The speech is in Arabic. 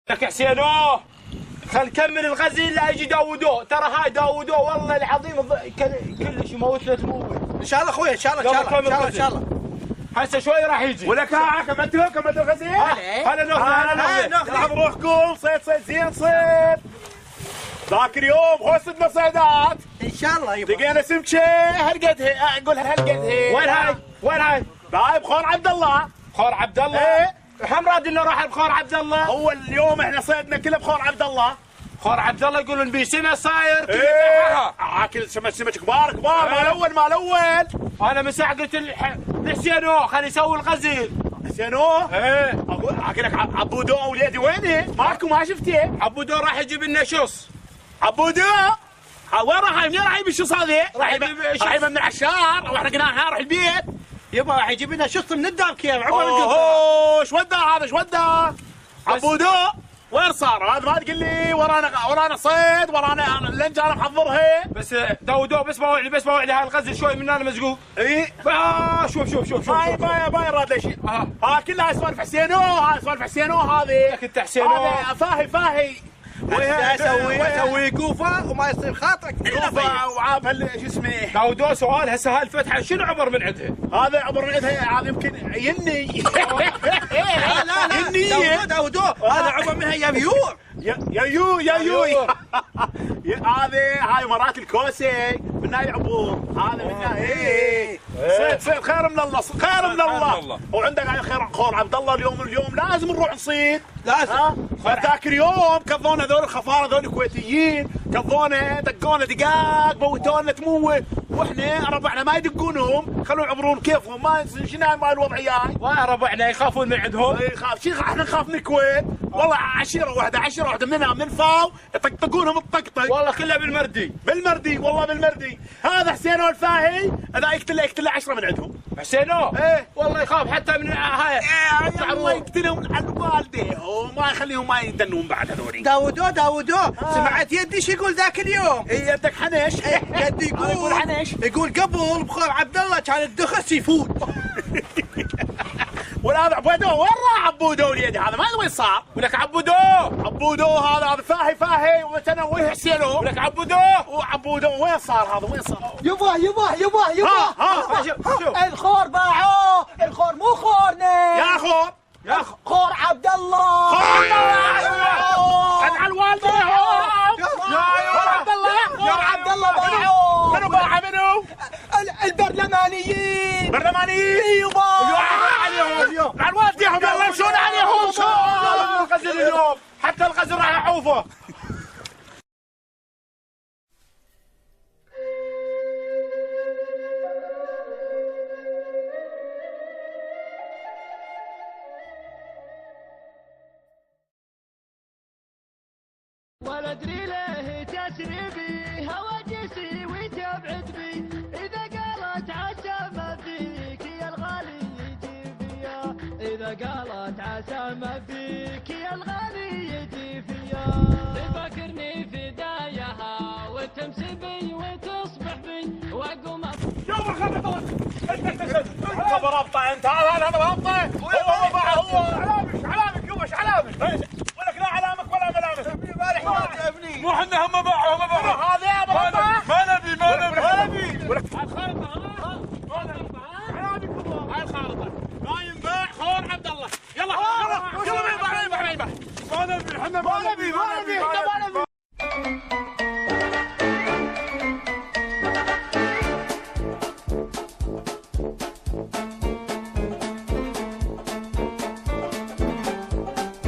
لك حسينو خل كمل الغزل لا يجي داوودو، ترى هاي داوودو والله العظيم كلش يموت له تموت. ان شاء الله اخوي ان شاء الله ان شاء الله ان شاء الله. هسه شوي راح يجي. ولك ها كملتوا الغزل؟ هلا ناخذ نلعب روحكم صيد زين صيد. ذاك اليوم غصبنا صيدات. ان شاء الله يبا. لقينا سمكه هالقدها اقولها هالقدها. وين هاي؟ وين هاي؟ باي بخور عبد الله. بخور عبد الله؟ ايه هم راد انه راح بخور عبد الله. هو اليوم احنا صيدنا كله بخور عبد الله. بخور عبد الله يقولون بيه سمه صاير ايه عاكل سمك كبار كبار مال اول مال اول. انا من ساعه قلت لحسينو خلي يسوي الغزل. حسينو؟ ايه اقول احكي لك عبودو وليدي وينه؟ ماكو ما شفته؟ عبودو راح يجيب لنا شص. عبودو؟ وين راح منين راح يجيب الشص هذه؟ راح يجيب راح يجيب من العشار واحنا قلنا روح البيت. يبا راح يجيب لنا شص من الدار كيف عمر اوه ايش ودا هذا ايش ودا؟ عبودو وين صار؟ هذا ما تقول لي ورانا صيد ورانا اللنجه انا محضرها. بس داوودو بس بوعي لي هاي الغزل شوي من انا مزقوق. اي شوف باي راد ليش؟ ها كلها سوالف حسينو، هاي سوالف حسينو هذه. لك انت حسينو هذا فاهي اسوي قوفه وما يصير خاطرك. قوفه وعاب شو اسمه؟ داوودو سؤال هسه هاي الفتحه شنو عبر من عندها؟ هذا عبر من عندها هذا يمكن يني. لا داوودو هذا عبر منها يميور. يا هاي مرات الكوسه منها يعبر هذا منها. صيد خير من الله خير من الله. وعندك على خير عبد الله اليوم لازم نروح نصيد لازم. ذاك اليوم كضونا ذول الخفاره ذول الكويتيين كضونا دقونا دقاق موتونا تموت واحنا ربعنا ما يدقونهم خلوا يعبرون كيفهم ما شنو مال الوضعيه. ربعنا يخافون من عندهم. يخاف شيخ احنا نخاف من الكويت والله. عشيره واحده مننا من فاو يطقطقونهم الطقطق والله كلها بالمردي والله بالمردي. هذا حسينو الفاهي هذا يقتله 10 من عندهم. حسينو ايه والله يخاف حتى من هاي. الله يقتلهم عن والديهم ما يخليهم ما يدنون بعد هذولي. داوودو سمعت يدي شو يقول ذاك اليوم؟ اي يدك حنش. يدي يقول حنش. يقول قبل بخور عبد الله كان الدخل سي فود. ولا هذا عبودو وين راح عبودو وليدي هذا ما ادري وين صار. ولك عبودو هذا فاهي وتنا وين حسينو. ولك عبودو وين صار هذا وين صار؟ يبا شوف الخور باعوه. الخور مو خورنا يا خور عبد الله. على الوالده يا عبد الله باعوه. منو باعه منو؟ البرلمانيين يبا عليهم على والديهم يلا يمشون عليهم. الغزل اليوم حتى الغزل راح يحوفه. ولا ادري ليه تسري بي هواجسي وتبعد بي. اذا قالت عسى ما فيك يا الغالي يجي فيا. اذا قالت عسى ما فيك يا الغالي يجي فيا. تفكرني في دايها وتمسي بي هذا بربطه انت هذا بربطه هو باع هو علامك يبش علامك ولك لا علامك ولا ملامك مو احنا هم باعوا هذا بربطه ما نبي ولك الخارطه هاي الخارطه ما ينباع خون عبد الله يلا يلا ما ينباع ما نبي احنا ما نبي